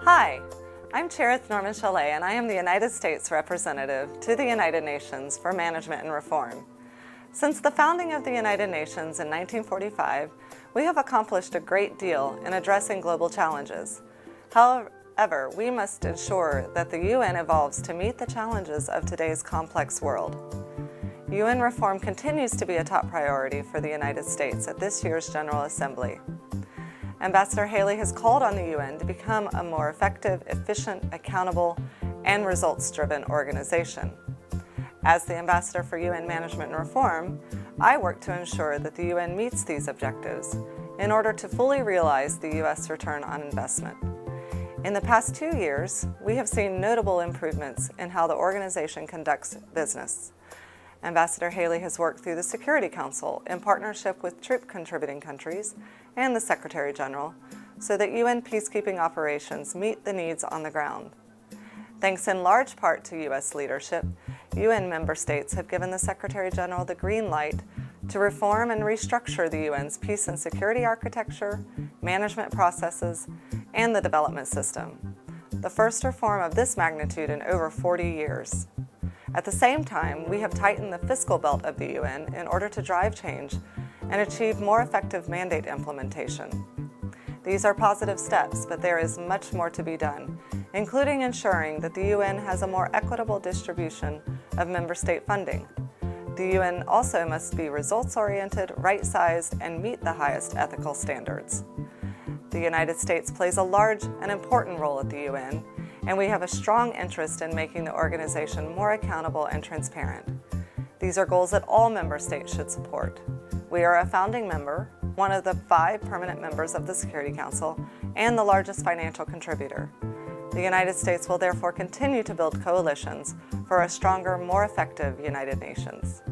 Hi, I'm Cherith Norman Chalet, and I am the United States Representative to the United Nations for Management and Reform. Since the founding of the United Nations in 1945, we have accomplished a great deal in addressing global challenges. However, we must ensure that the UN evolves to meet the challenges of today's complex world. UN reform continues to be a top priority for the United States at this year's General Assembly. Ambassador Haley has called on the UN to become a more effective, efficient, accountable, and results-driven organization. As the Ambassador for UN Management and Reform, I work to ensure that the UN meets these objectives in order to fully realize the U.S. return on investment. In the past 2 years, we have seen notable improvements in how the organization conducts business. Ambassador Haley has worked through the Security Council in partnership with troop-contributing countries and the Secretary General so that UN peacekeeping operations meet the needs on the ground. Thanks in large part to U.S. leadership, UN member states have given the Secretary General the green light to reform and restructure the UN's peace and security architecture, management processes, and the development system, the first reform of this magnitude in over 40 years. At the same time, we have tightened the fiscal belt of the UN in order to drive change and achieve more effective mandate implementation. These are positive steps, but there is much more to be done, including ensuring that the UN has a more equitable distribution of member state funding. The UN also must be results-oriented, right-sized, and meet the highest ethical standards. The United States plays a large and important role at the UN, and we have a strong interest in making the organization more accountable and transparent. These are goals that all member states should support. We are a founding member, one of the 5 permanent members of the Security Council, and the largest financial contributor. The United States will therefore continue to build coalitions for a stronger, more effective United Nations.